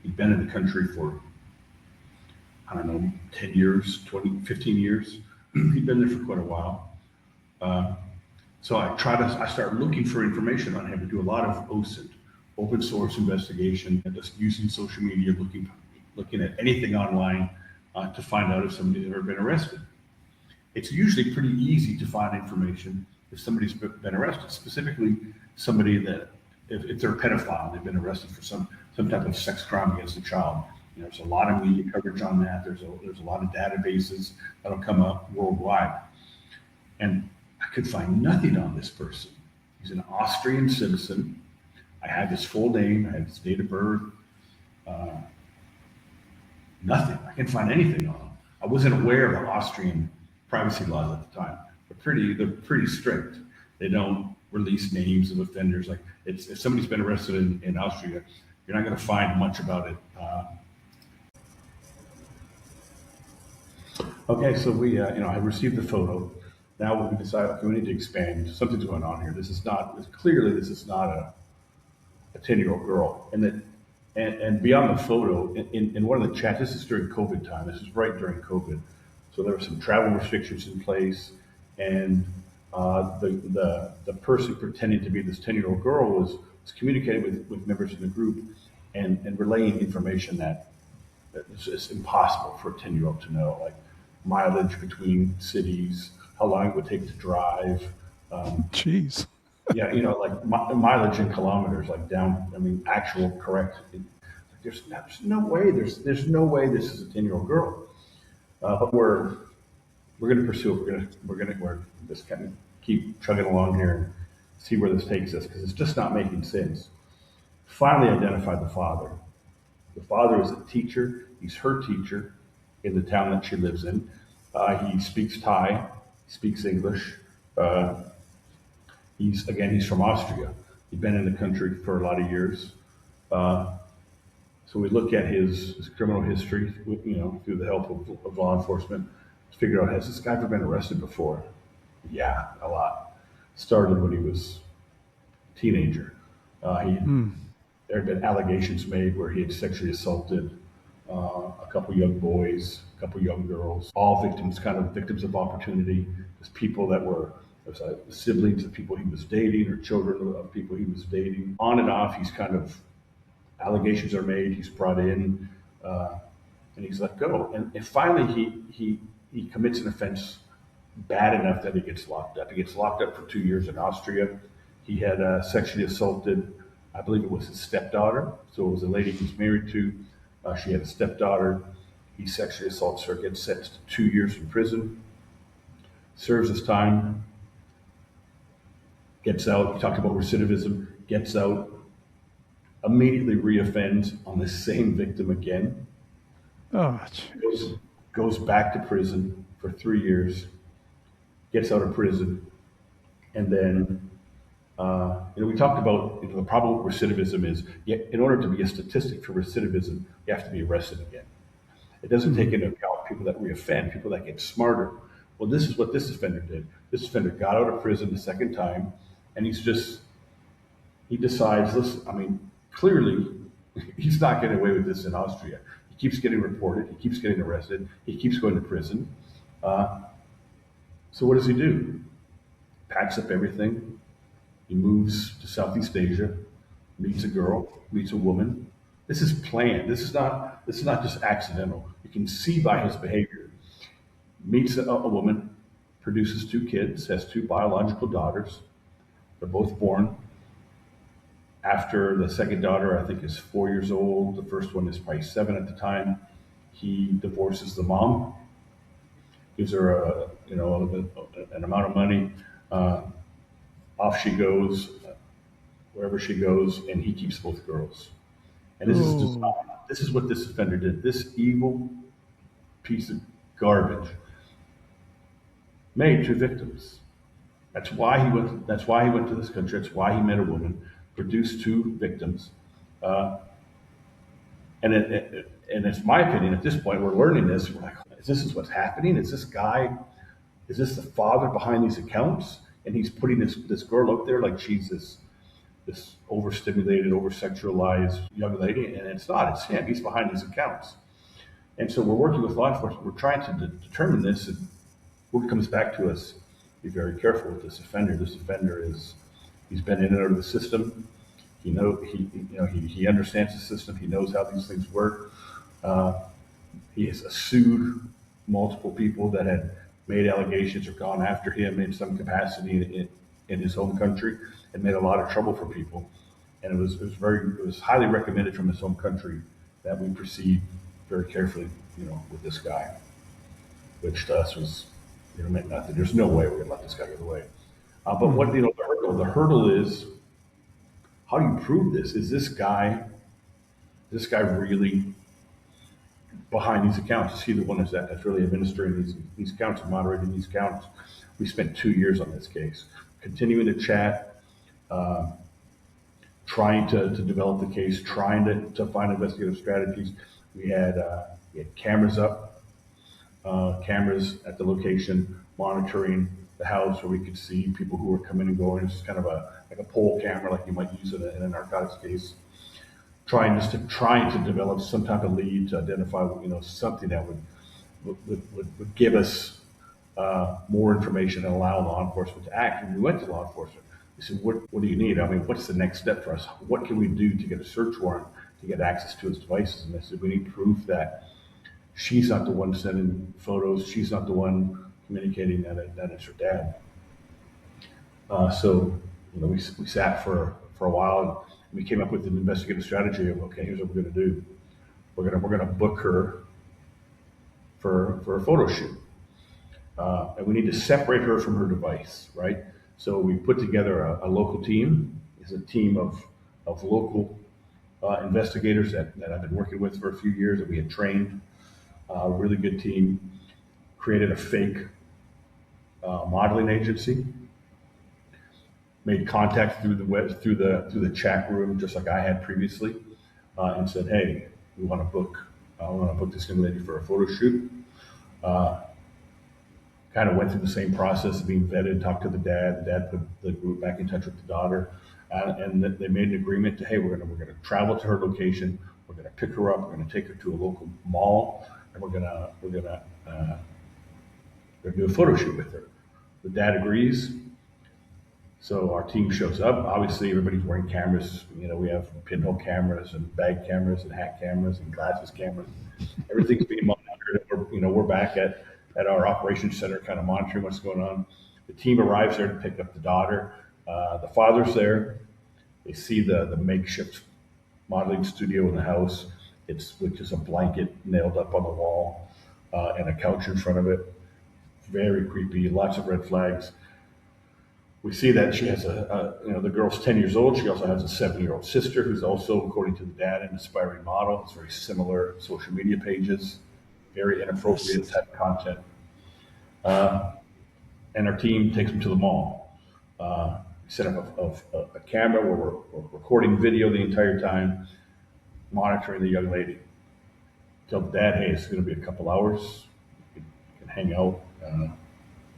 He'd been in the country for, 10 years, 15 years. He'd been there for quite a while. So I start looking for information on him. We do a lot of OSINT, open source investigation, and just using social media, looking at anything online to find out if somebody's ever been arrested. It's usually pretty easy to find information if somebody's been arrested, specifically somebody that, if they're a pedophile, they've been arrested for some type of sex crime against a child. There's a lot of media coverage on that. There's a lot of databases that'll come up worldwide. And I could find nothing on this person. He's an Austrian citizen. I had his full name, I had his date of birth, nothing. I couldn't find anything on him. I wasn't aware of the Austrian privacy laws at the time. They're pretty strict. They don't release names of offenders. Like if somebody's been arrested in Austria, you're not going to find much about it. Okay, so I received the photo. Now we decide, okay, we need to expand. Something's going on here. This is not a 10-year-old girl. And beyond the photo, in one of the chats, this is during COVID time. This is right during COVID. So there were some travel restrictions in place, and the person pretending to be this 10-year-old girl was communicating with members of the group and relaying information that it's impossible for a 10-year-old to know. Like mileage between cities, how long it would take to drive.
Jeez.
Yeah, like mileage in kilometers, like down. I mean, actual correct. There's no way. There's no way this is a 10-year-old girl. But we're going to pursue it. We're just kind of keep chugging along here and see where this takes us because it's just not making sense. Finally, identified the father. The father is a teacher. He's her teacher in the town that she lives in. He speaks Thai. He speaks English. He's from Austria. He'd been in the country for a lot of years. So we look at his criminal history, through the help of law enforcement, to figure out, has this guy ever been arrested before? Yeah, a lot. Started when he was a teenager. There had been allegations made where he had sexually assaulted a couple young boys, a couple young girls, all victims of opportunity. There's people that were siblings of people he was dating or children of people he was dating. On and off, allegations are made, he's brought in, and he's let go. And finally, he commits an offense bad enough that he gets locked up. He gets locked up for 2 years in Austria. He had sexually assaulted, I believe it was his stepdaughter. So it was a lady he's married to. She had a stepdaughter. He sexually assaults her, gets sentenced to 2 years in prison, serves his time, gets out. He talked about recidivism, gets out, immediately reoffends on the same victim again.
Oh,
Goes back to prison for 3 years, gets out of prison, and then we talked about the problem with recidivism is, in order to be a statistic for recidivism, you have to be arrested again. It doesn't take into account people that reoffend, people that get smarter. Well, this is what this offender did. This offender got out of prison the second time, and he decides, listen, I mean, clearly he's not getting away with this in Austria. He keeps getting reported. He keeps getting arrested. He keeps going to prison. So what does he do? Packs up everything. He moves to Southeast Asia, meets a girl, meets a woman. This is planned. This is not just accidental. You can see by his behavior. Meets a woman, produces 2 kids, has 2 biological daughters. They're both born after the second daughter, I think, is 4 years old. The first one is probably 7 at the time. He divorces the mom, gives her an amount of money. Off she goes, wherever she goes, and he keeps both girls. And this is what this offender did. This evil piece of garbage made 2 victims. That's why he went to this country. That's why he met a woman, produced 2 victims. And it's my opinion at this point, we're learning this. We're like, this is what's happening? Is this the father behind these accounts? And he's putting this girl out there like she's this overstimulated, oversexualized young lady. And it's not, it's him. He's behind these accounts. And so we're working with law enforcement. We're trying to determine this. And what comes back to us, be very careful with this offender. This offender he's been in and out of the system. He understands the system. He knows how these things work. He has sued multiple people that had made allegations or gone after him in some capacity in his home country and made a lot of trouble for people. And it was highly recommended from his home country that we proceed very carefully, with this guy, which to us was, meant nothing. There's no way we're going to let this guy get away. But what, the hurdle is, how do you prove this? Is this guy really behind these accounts? Is he the one that's really administering these accounts and moderating these accounts? We spent 2 years on this case, continuing to chat, trying to develop the case, trying to find investigative strategies. We had cameras up, cameras at the location, monitoring the house where we could see people who were coming and going. It's kind of like a pole camera, like you might use in a narcotics case. Trying to develop some type of lead to identify, something that would give us more information and allow law enforcement to act. And we went to law enforcement. We said, what do you need? I mean, what's the next step for us? What can we do to get a search warrant to get access to his devices? And they said, we need proof that she's not the one sending photos. She's not the one communicating that it's her dad. So, we sat for a while, and we came up with an investigative strategy of, okay, here's what we're going to do. We're going to book her for a photo shoot. And we need to separate her from her device, right? So we put together a local team. It's a team of local investigators that I've been working with for a few years that we had trained. A really good team. Created a fake modeling agency. Made contact through the web, through the chat room, just like I had previously, and said, "Hey, we want to book this young lady for a photo shoot." Kind of went through the same process of being vetted, talked to the dad. The dad put the group back in touch with the daughter, and they made an agreement to, hey, we're gonna travel to her location. We're gonna pick her up. We're gonna take her to a local mall, and we're gonna do a photo shoot with her. The dad agrees. So our team shows up. Obviously, everybody's wearing cameras. We have pinhole cameras and bag cameras and hat cameras and glasses cameras. Everything's being monitored. We're back at our operations center, kind of monitoring what's going on. The team arrives there to pick up the daughter. The father's there. They see the makeshift modeling studio in the house. Which is a blanket nailed up on the wall and a couch in front of it. Very creepy. Lots of red flags. We see that she has the girl's 10 years old. She also has a 7-year-old sister who's also, according to the dad, an aspiring model. It's very similar social media pages, very inappropriate type content. And our team takes them to the mall. Set up a camera where we're recording video the entire time, monitoring the young lady. Tell the dad, hey, it's going to be a couple hours. You can hang out,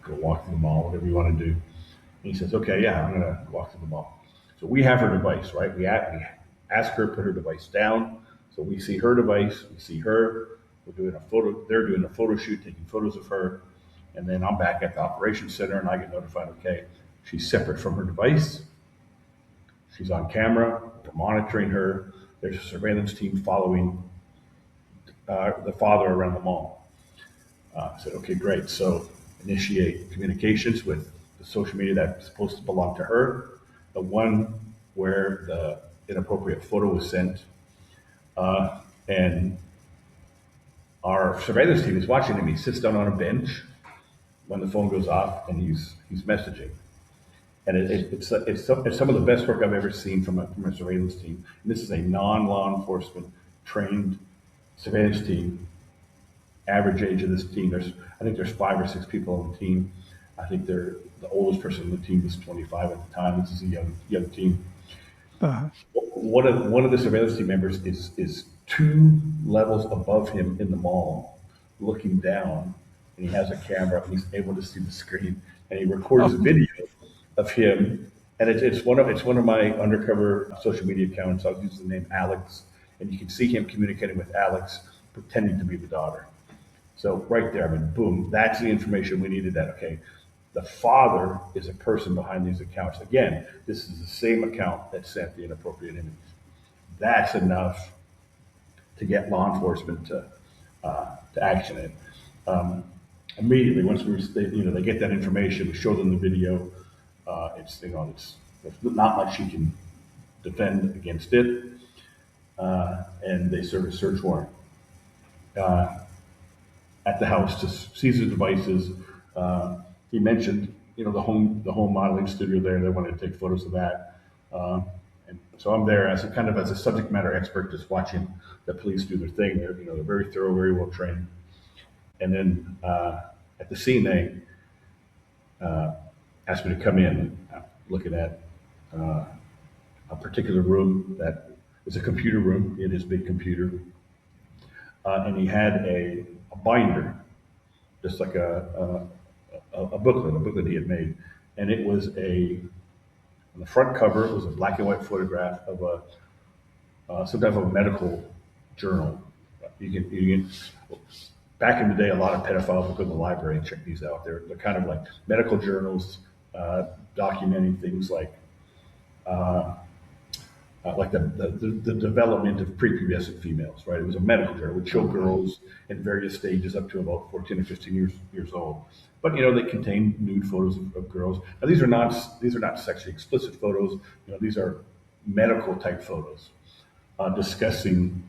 go walk to the mall, whatever you want to do. And he says, okay, yeah, I'm going to walk to the mall. So we have her device, right? We ask her to put her device down. So we see her device, we see her. We're doing a photo. They're doing a photo shoot, taking photos of her. And then I'm back at the operations center and I get notified, okay, she's separate from her device. She's on camera. We're monitoring her. There's a surveillance team following the father around the mall. I said, okay, great. So initiate communications with the social media that's supposed to belong to her, the one where the inappropriate photo was sent, and our surveillance team is watching him. He sits down on a bench when the phone goes off, and he's messaging. And it's some of the best work I've ever seen from a surveillance team. And this is a non-law enforcement trained surveillance team. Average age of this team, I think there's 5 or 6 people on the team. I think the oldest person on the team was 25 at the time. This is a young team.
Uh-huh.
One of the surveillance team members is 2 levels above him in the mall, looking down, and he has a camera and he's able to see the screen, and he records a video of him. And it's one of my undercover social media accounts. I'll use the name Alex, and you can see him communicating with Alex, pretending to be the daughter. So right there, boom, that's the information we needed. That, okay, the father is a person behind these accounts. Again, this is the same account that sent the inappropriate image. That's enough to get law enforcement to action it. Immediately, once they get that information, we show them the video. There's not much you can defend against it, and they serve a search warrant at the house to seize the devices. He mentioned, the home modeling studio there. They wanted to take photos of that, and so I'm there as a subject matter expert, just watching the police do their thing. They're very thorough, very well trained. And then at the scene, they asked me to come in. Looking at a particular room that is a computer room. It is a big computer, and he had a binder, just like a booklet he had made, and it was on the front cover. It was a black and white photograph of some type of medical journal. You can back in the day, a lot of pedophiles would go to the library and check these out. They're kind of like medical journals documenting things like like the development of prepubescent females, right? It was a medical journal. It would show girls in various stages up to about 14 or 15 years old. But, they contain nude photos of girls. Now, these are not sexually explicit photos. These are medical type photos discussing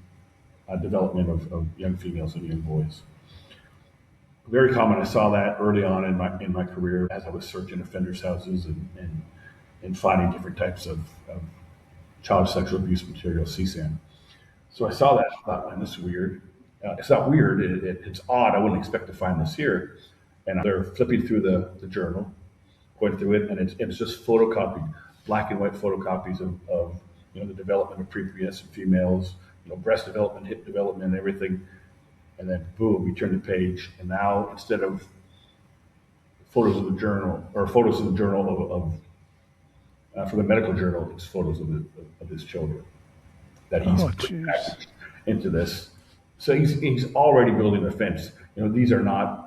development of young females and young boys. Very common. I saw that early on in my career as I was searching offenders' houses and finding different types of child sexual abuse material, CSAM. So I saw that. I thought, man, this is weird. It's not weird. It's odd. I wouldn't expect to find this here. And they're flipping through the journal, going through it, and it's just photocopied, black and white photocopies of the development of prepubescent females, breast development, hip development, everything. And then boom, you turn the page, and now instead of photos of the journal or photos of the journal for the medical journal, it's photos of his children that he's packaged into this. So he's already building a fence. These are not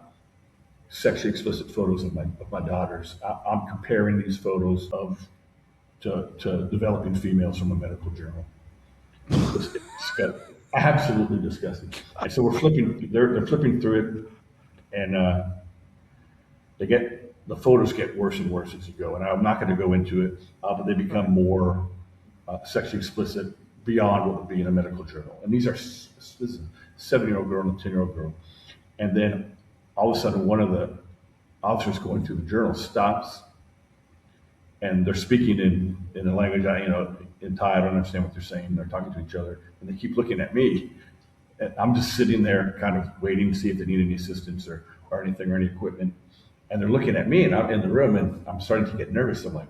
sexually explicit photos of my daughters. I'm comparing these photos to developing females from a medical journal. It's absolutely disgusting. And so they're flipping through it, and the photos get worse and worse as you go. And I'm not going to go into it, but they become more sexually explicit beyond what would be in a medical journal. And this is a 7-year-old girl and a 10-year-old girl. And then all of a sudden, one of the officers going through the journal stops, and they're speaking in a language in Thai. I don't understand what they're saying. They're talking to each other, and they keep looking at me. And I'm just sitting there, kind of waiting to see if they need any assistance or anything or any equipment. And they're looking at me, and I'm in the room, and I'm starting to get nervous. I'm like,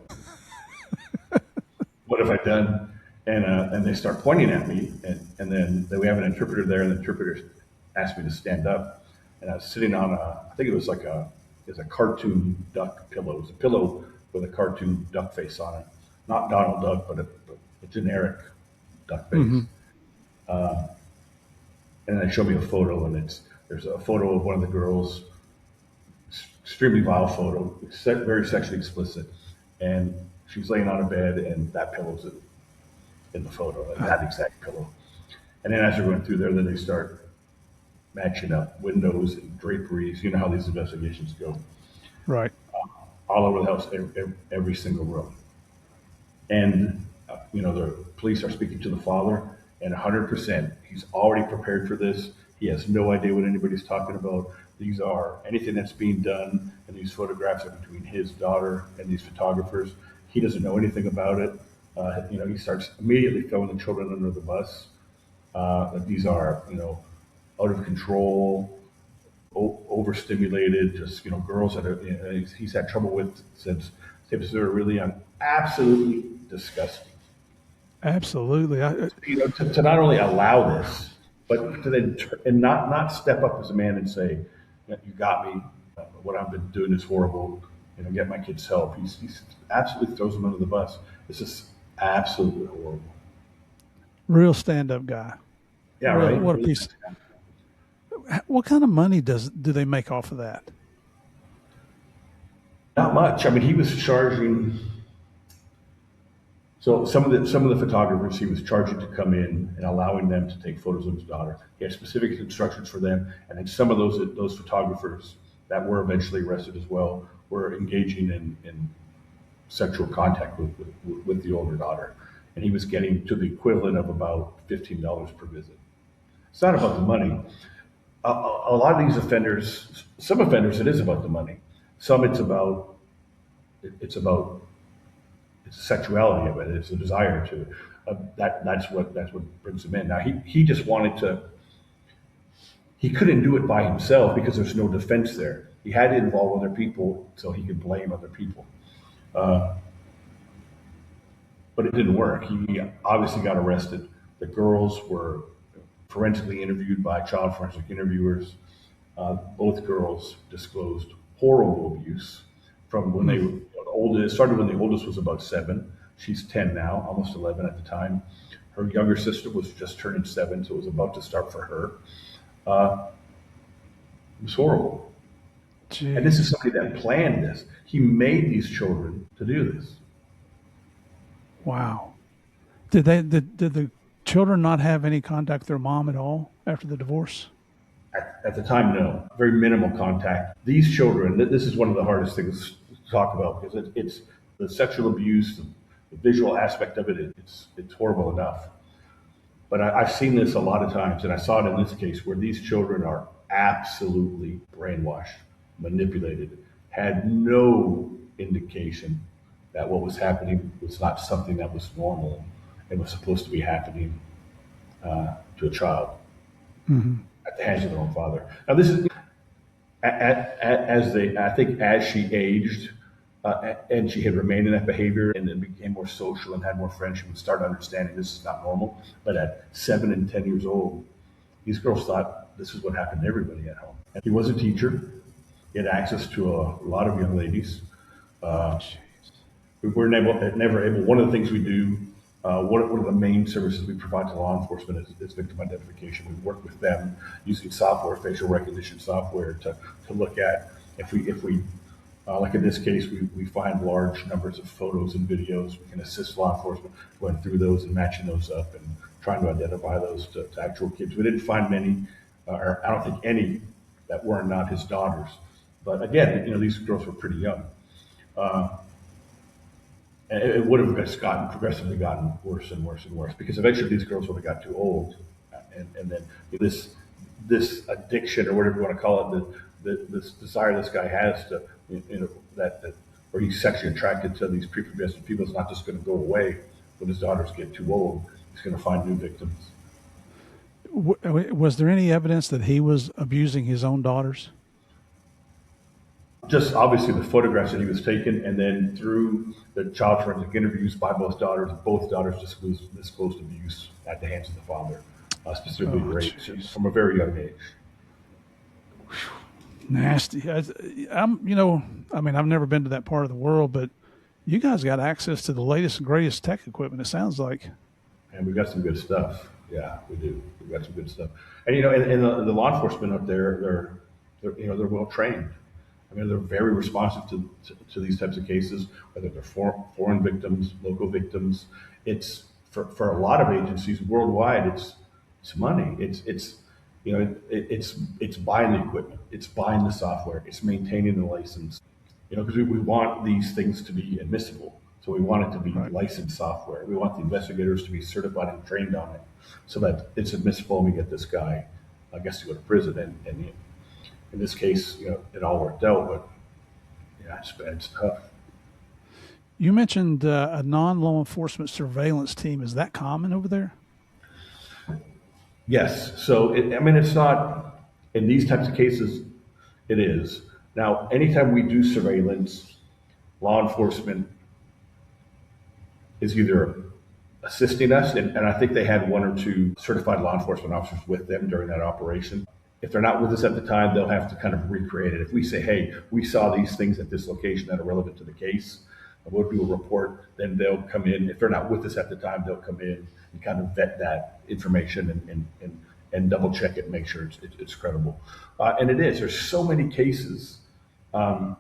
"What have I done?" And they start pointing at me, and then we have an interpreter there, and the interpreter asked me to stand up. And I was sitting on I think it was like a cartoon duck pillow. It was a pillow with a cartoon duck face on it, not Donald Duck, but a generic duck face. Mm-hmm. And they show me a photo, and there's a photo of one of the girls, extremely vile photo, very sexually explicit, and she's laying on a bed, and that pillow's in the photo, that exact pillow. And then as they're going through there, then they start matching up windows and draperies. You know how these investigations go.
Right.
All over the house, every single room. And, the police are speaking to the father, and 100%, he's already prepared for this. He has no idea what anybody's talking about. Anything that's being done, and these photographs are between his daughter and these photographers. He doesn't know anything about it. He starts immediately throwing the children under the bus. These are, out of control, overstimulated, just, girls that he's had trouble with since they were really young. Absolutely disgusting.
Absolutely.
To not only allow this, but to then not step up as a man and say, "You got me. What I've been doing is horrible. Get my kids help." He absolutely throws them under the bus. This is absolutely horrible.
Real stand-up guy.
Yeah, right.
What a piece. What kind of money do they make off of that?
Not much. I mean, he was charging. So some of the photographers he was charging to come in and allowing them to take photos of his daughter. He had specific instructions for them, and then some of those photographers that were eventually arrested as well were engaging in sexual contact with the older daughter, and he was getting to the equivalent of about $15 per visit. It's not about the money. A lot of these offenders, some offenders, it is about the money. Some it's about it's the sexuality of it. It's a desire to. That's what brings him in. Now he just wanted to. He couldn't do it by himself because there's no defense there. He had to involve other people so he could blame other people. But it didn't work. He obviously got arrested. The girls were forensically interviewed by child forensic interviewers. Both girls disclosed horrible abuse from when they were oldest. It started when the oldest was about 7. She's 10 now, almost 11 at the time. Her younger sister was just turning 7, so it was about to start for her. It was horrible. Jeez. And this is somebody that planned this. He made these children to do this.
Wow. Did the children not have any contact with their mom at all after the divorce?
At the time, no, very minimal contact. These children, this is one of the hardest things to talk about because it's the sexual abuse, the visual aspect of it. It's horrible enough. But I've seen this a lot of times, and I saw it in this case where these children are absolutely brainwashed, manipulated, had no indication that what was happening was not something that was normal and was supposed to be happening to a child at the hands of their own father. Now, this is I think as she aged and she had remained in that behavior and then became more social and had more friends, she would start understanding this is not normal. But at 7 and 10 years old, these girls thought this is what happened to everybody at home. And he was a teacher. He had access to a lot of young ladies. We were never able. One of the things we do, one of the main services we provide to law enforcement is victim identification. We work with them using software, facial recognition software, to look at if we like in this case, we find large numbers of photos and videos. We can assist law enforcement going through those and matching those up and trying to identify those to actual kids. We didn't find many, or I don't think any, that were not his daughters. But again, these girls were pretty young. And it would have just progressively gotten worse and worse and worse because eventually these girls would have got too old, and then this addiction or whatever you want to call it, this desire this guy has to, that or he's sexually attracted to these prepubescent people is not just going to go away when his daughters get too old. He's going to find new victims.
Was there any evidence that he was abusing his own daughters?
Just obviously the photographs that he was taking, and then through the child forensic interviews by both daughters disclosed abuse at the hands of the father, specifically rape from a very young age.
Nasty. I've never been to that part of the world, but you guys got access to the latest and greatest tech equipment, it sounds like.
And we've got some good stuff. Yeah, we do. We've got some good stuff. And, and the law enforcement up there, they're well trained. I mean, they're very responsive to these types of cases, whether they're foreign victims, local victims. It's for a lot of agencies worldwide. It's money. It's buying the equipment. It's buying the software. It's maintaining the license. Because we want these things to be admissible. So we want it to be licensed software. We want the investigators to be certified and trained on it, so that it's admissible. And we get this guy, I guess, to go to prison. And in this case, it all worked out, but yeah, it's tough.
You mentioned a non-law enforcement surveillance team. Is that common over there?
Yes. So, it's not, in these types of cases, it is. Now, anytime we do surveillance, law enforcement is either assisting us, and I think they had 1 or 2 certified law enforcement officers with them during that operation. If they're not with us at the time, they'll have to kind of recreate it. If we say, hey, we saw these things at this location that are relevant to the case, we'll do a report, then they'll come in. If they're not with us at the time, they'll come in and kind of vet that information and double check it and make sure it's credible. And it is. There's so many cases of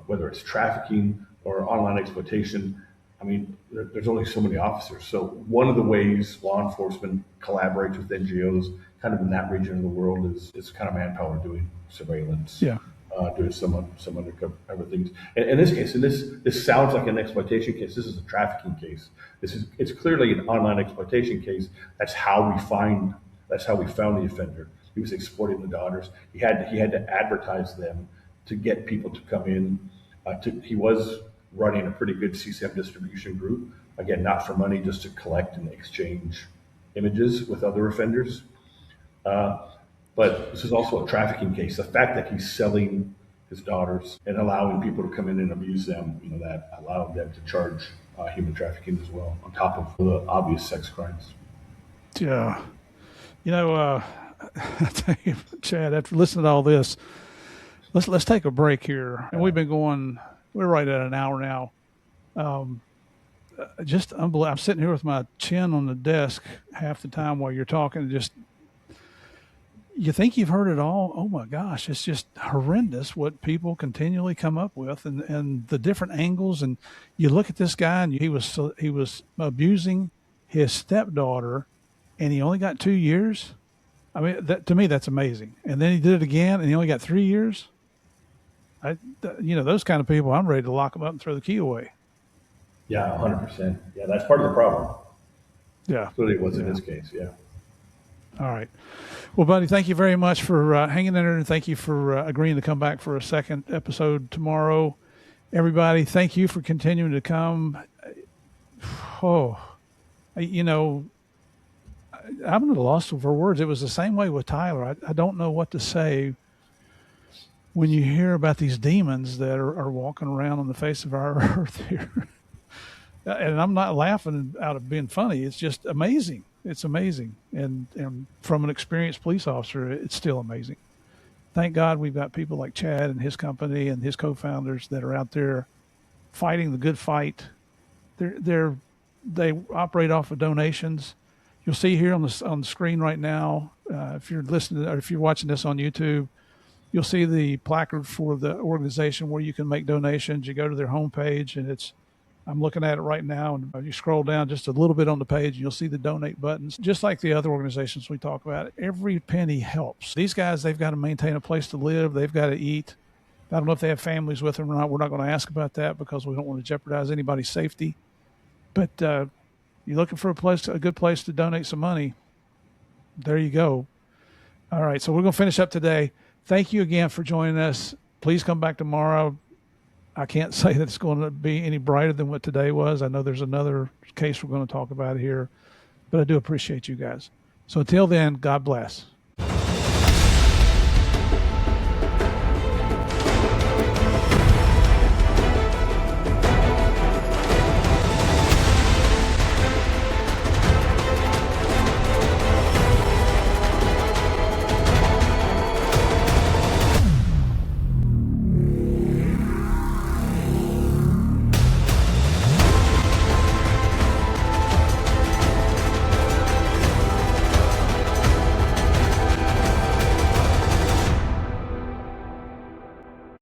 whether it's trafficking or online exploitation. I mean, there's only so many officers. So one of the ways law enforcement collaborates with NGOs kind of in that region of the world is kind of manpower doing surveillance, doing some undercover things. And in this case, this sounds like an exploitation case. This is a trafficking case. It's clearly an online exploitation case. That's how we found the offender. He was exploiting the daughters. He had to advertise them to get people to come in. He was running a pretty good CSAM distribution group. Again, not for money, just to collect and exchange images with other offenders. But this is also a trafficking case. The fact that he's selling his daughters and allowing people to come in and abuse them, that allowed them to charge human trafficking as well, on top of the obvious sex crimes.
Yeah. I tell you, Chad, after listening to all this, let's take a break here. And we're right at an hour now. Just unbelievable. I'm sitting here with my chin on the desk half the time while you're talking. Just you think you've heard it all. Oh my gosh, it's just horrendous what people continually come up with, and the different angles. And you look at this guy, and he was abusing his stepdaughter, and he only got 2 years. I mean, to me, that's amazing. And then he did it again, and he only got 3 years. Those kind of people, I'm ready to lock them up and throw the key away.
Yeah, 100%. Yeah, that's part of the problem.
Yeah,
Clearly, it was in this case. Yeah.
All right. Well, buddy, thank you very much for hanging in there, and thank you for agreeing to come back for a second episode tomorrow. Everybody, thank you for continuing to come. Oh, I'm at a loss for words. It was the same way with Tyler. I don't know what to say when you hear about these demons that are walking around on the face of our earth here. And I'm not laughing out of being funny. It's just amazing. It's amazing. And from an experienced police officer, it's still amazing. Thank God we've got people like Chad and his company and his co-founders that are out there fighting the good fight. They operate off of donations. You'll see here on the screen right now, if you're listening or if you're watching this on YouTube, you'll see the placard for the organization where you can make donations. You go to their homepage, and I'm looking at it right now, and you scroll down just a little bit on the page, and you'll see the donate buttons. Just like the other organizations we talk about, every penny helps. These guys, they've got to maintain a place to live. They've got to eat. I don't know if they have families with them or not. We're not going to ask about that because we don't want to jeopardize anybody's safety. But you're looking for a good place to donate some money. There you go. All right, so we're going to finish up today. Thank you again for joining us. Please come back tomorrow. I can't say that it's going to be any brighter than what today was. I know there's another case we're going to talk about here, but I do appreciate you guys. So until then, God bless.